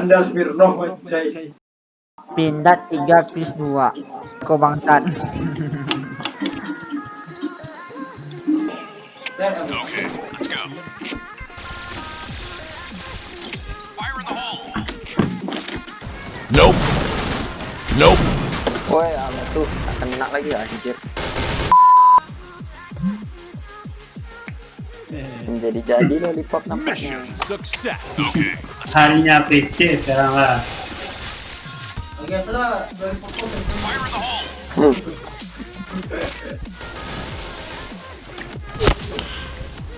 Anda Smirnov anjay. Pindad 3+2. Kau bangsat. Okay, let's go. Fire in the hole. Nope. Nope. Woi, tuh kena lagi ya, anjir. Jadi lollipop nampaknya. Mission success. Okay. Harinya PC sekarang lah. Fire in the hole.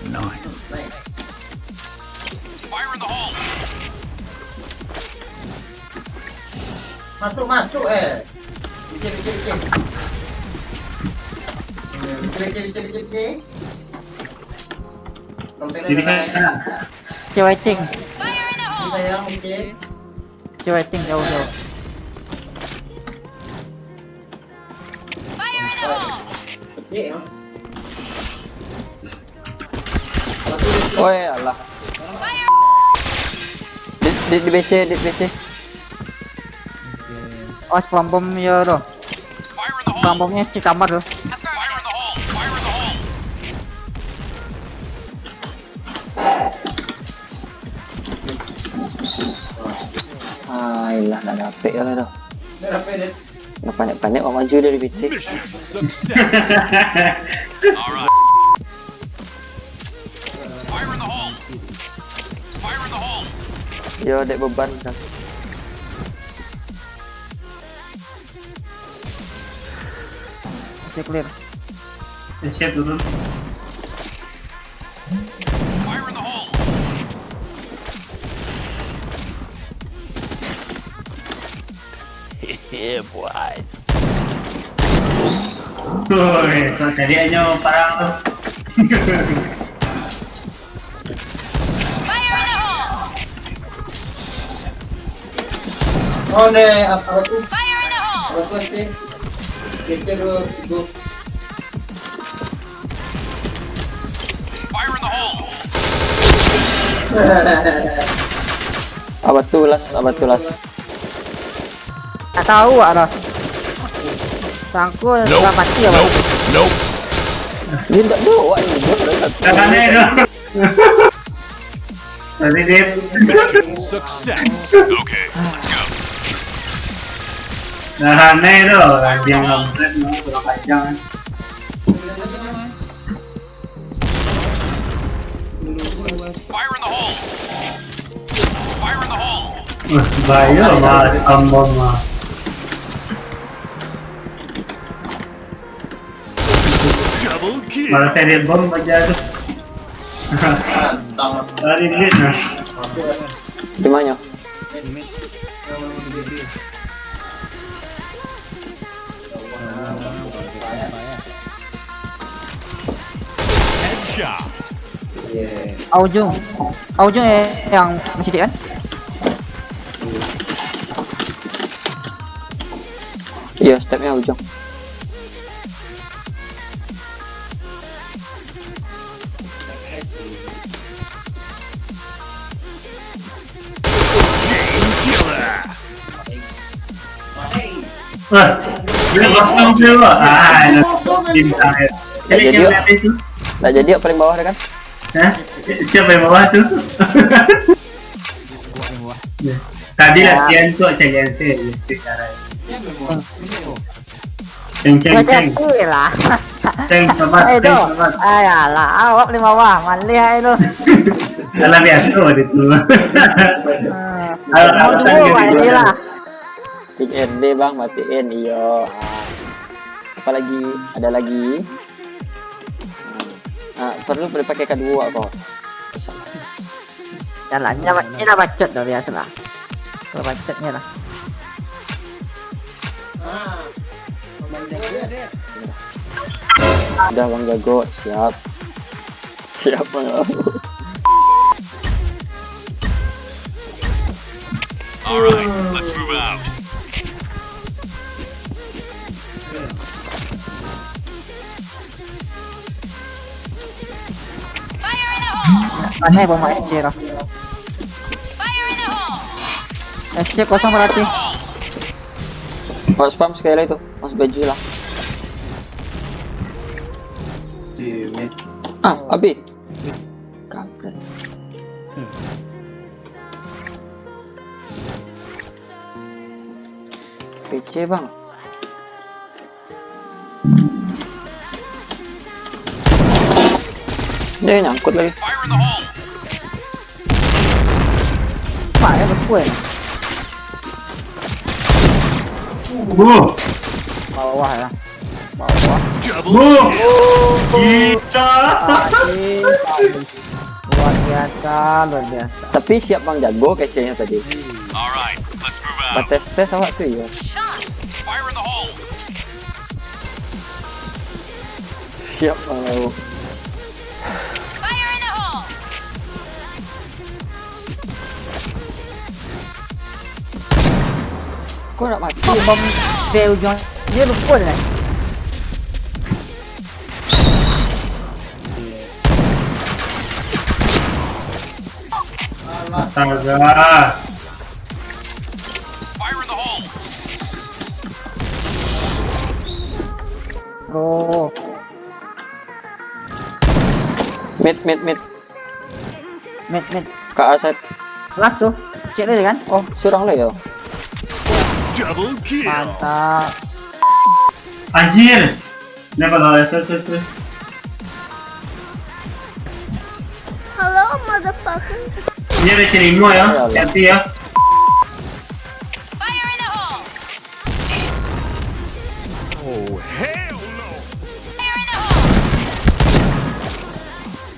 Nice. Fire in the hole. Masuk Bikin. Jadi kan Si waiting. Kita yang bikin. Si waiting jauh. Bikin. Woi, alah. Di BC. Oh, spam bom ya tuh. Fire in the hole. Spam bomnya si kamar tuh. Fire in the hole. Fire in the hole. Ilah nggak dapet ya lah. Berapa Nggak panik-panik mau maju dari BC. Mission success. All right. Fire in the hole. Fire in the hole. Yo, dek beban kan. Masih clear. PC turun. Fire in the hole. Yeah, boy. Woi, so tadi aja parang tuh. Oh ne, apa tuh? Apa tuh sih? Kita dulu. Fire in the hole. Abad tulas. Tak tahu ada. Sangku sudah mati ya, Bang. Nope. Dia nggak doa ini, dia Tangannya itu. Sorry Dip. Mission success. Okay, let's go. Tangannya itu yang ngeblend kurang panjang. Fire in the hole. Fire in the hole. Bahaya mah ambon mah. Double kill. Malah saya bom aja tuh. Lari dikit nah. di mana? Headshot. Aujung yang masih di kan? Iya, stepnya ujung. Wah, dia kosong tuh. Bintang ya. Jadi Jadi, siapa itu? Nah jadi yang paling bawah kan? Hah? Siapa yang bawah tuh? Tadi latihan tuh ceng sih secara. Ceng. lah. Ceng sobat. Ayalah, awak di bawah, malih itu. Kalau biasa waktu itu. Alasan gitu lah. Cik RD bang, matiin iyo. Apalagi ada lagi. Perlu pakai kedua kok. Jalannya ini dah bacot dah biasa lah. Kalau bacotnya lah. Udah bang jago, siap. Siap bang. All right, let's move out. Mana bom air zero. SC kosong berarti. Oh, spam sekali lagi tuh. Mas baju lah. Ah, Abi. Kampret. PC bang. Dia nyangkut lagi. Fire in the hole! Pak ya berkuat. Bawah ya. Bawah. Kita. Luar biasa, luar biasa. Tapi siap bang jago kece-nya tadi. Alright, let's move out. Tes awak tuh ya. Fire in the hole! Siap bang aku. Fire in the hole! Kau nak mati? Bom dari ujung dia berkuat lah. Astaga. Fire in the hole! Oh, Mid. mid. Kak Asep. Kelas tuh. Cek aja kan? Oh, surang lagi ya. Double kill. Mantap. Anjir. Kenapa salah terus? Hello, motherfucker. Dia ada cerimo ya. Hati ya. Fire in the hole! Oh, hell no. Fire in the hole!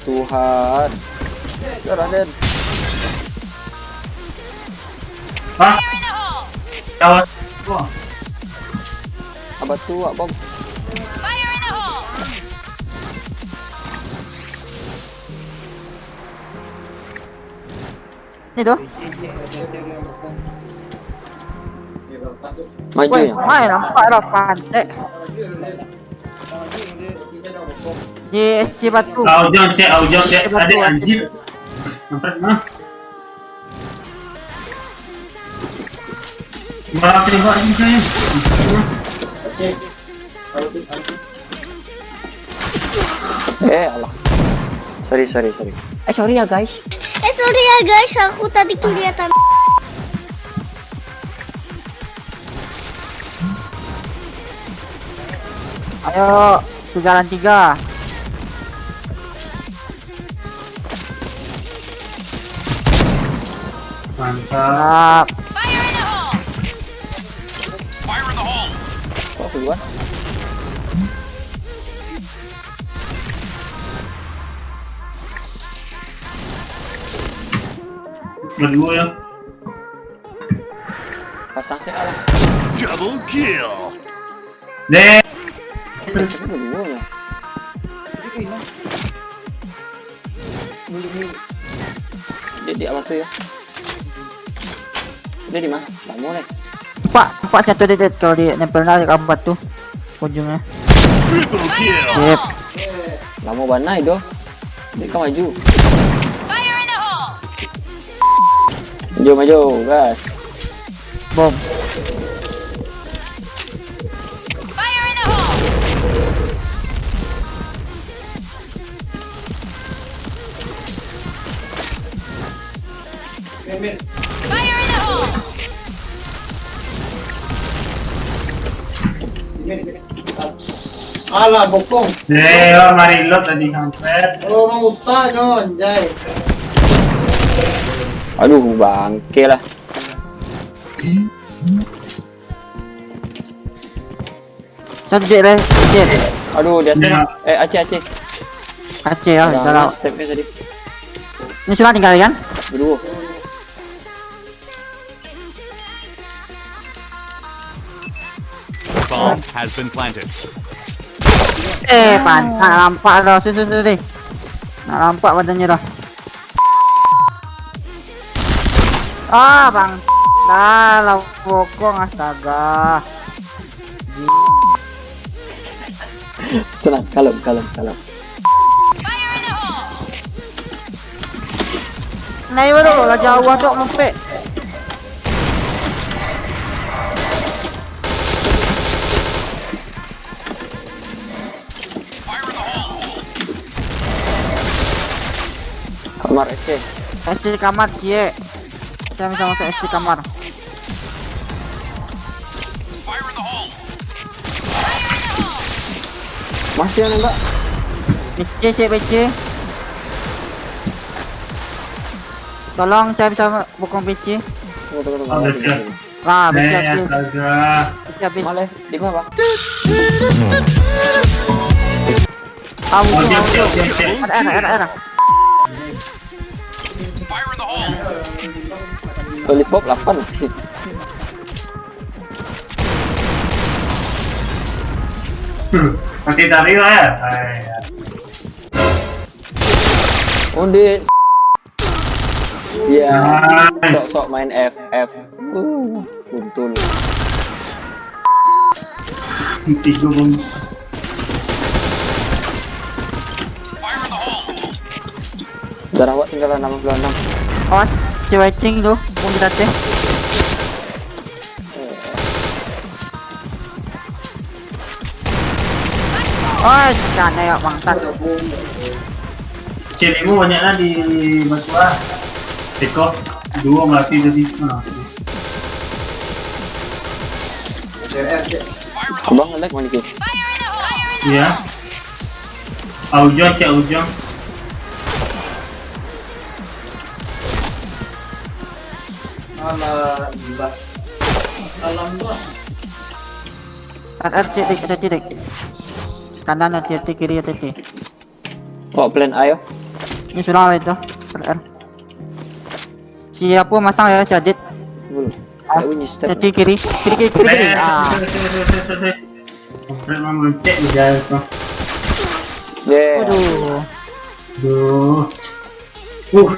Tuhan. Raden. Hah? Fire in the hole! Kawan. Wah. Abad tua bom. Fire in the hole! Ini tuh. Maju Woi, ya. main nampak lah pantai. Di SC batu. Aujang cek. Ada anjir. Mampret mah. Malah tembak ini saya. Allah. Sorry. Sorry ya guys. Sorry ya guys, aku tadi kelihatan. Ayo, jalan 3. Mantap. Fire in the hole! Fire in the hole! Kok keluar? Berdua ya. Pasang sih Allah. Double kill. Deh. Tapi berdua ya. Dia di awas tuh ya. Dia di mana? Tak boleh. Pak satu dedet kalau dia nempel narik kampat tuh ujungnya. Triple kill. Sip. Lama banai doh. Dia kan maju. Fire in the hole! Maju, gas. Bom. Fire in the hole! Fire in the hole! Alah, bokong. Deh, Marilot tadi kampret. Orang ustaz no, anjay. Aduh, bangke lah. Satu jet lah, jet. Aduh, dia Ya. Aceh. Aceh ya, dalam. Stepnya tadi. Ini sudah tinggal kan? Berdua. Bomb has been planted. Pantat nampak dah. Susu deh. Nak nampak badannya dah. Bang. Dah lah bokong astaga. Tenang, kalem. Fire in the hole! Naik baru lah jauh tu mempek. Kamar SC. SC kamar cie. Saya bisa masuk SC kamar. Fire in the hole. Masih yang nembak. BC cek BC. Tolong saya bisa bokong BC. Tunggu. Oh, let's go. Lah BC Nih, habis. astaga. BC habis. Malah, di mana, Pak? Oh, dia. Ada. Fire in the hole. Lollipop 8. Masih tadi lah ya. Undi. Iya. Nice. Sok-sok main FF. Untul. Tiga bom. Fire in the hole. Darawat tinggal 66. Awas, si waiting tu. Pun kita teh. Oh, jangan ya bangsat. Celimu banyaklah di Basua. Teko dua mati tadi. Abang ngelek mana ki? Iya. Aujong cek Aujong. Salam gua. Ada titik. Kanan ada titik, kiri ada titik. Oh, plan ayo. Ini sudah lah itu. RR. Siapa masang ya Jadid? Belum. Ah, Ada bunyi step. Titik kiri. Ah. Komplit mau cek di jalan tu. Yeah. Aduh. Duh.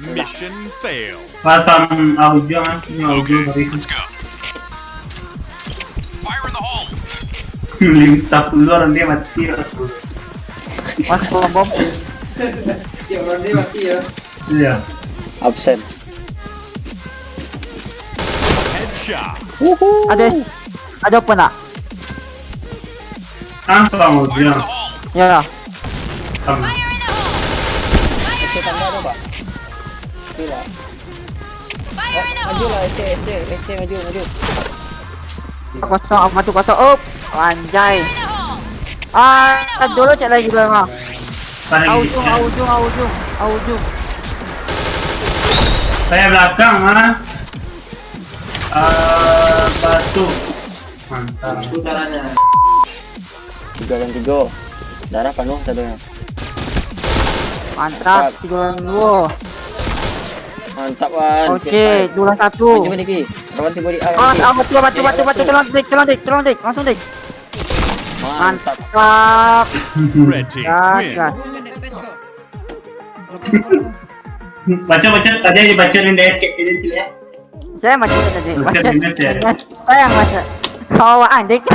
Mission fail. Pasang Aujong ni Aujong tadi. Let's go. Fire in the hole. 10 orang dia mati. Mas bom. Tiap orang dia mati ya. Iya. Absen. Headshot. Ada apa nak? Tanpa Aujong. Ya. Sama. SC tambah tu, Pak. Gila. Maju lah SC maju. Kosong, apa tu kosong? Oh, anjay. Dulu cek lagi lah. Aujung. Saya belakang mana? Batu. Mantap. Putarannya. 3 dan 3. Darah penuh satunya. Mantap, 3-2. Mantap, Wan. Oke, 2-1. Maju Niki. Rawan tiba di air. Batu. Tolong dik. Langsung dik. Mantap. Mantap. Red team win. Gas. Baca tadi yang dibacain di escape ini ya. Saya macam tadi. Baca di net ya. Sayang masa. Kau adik.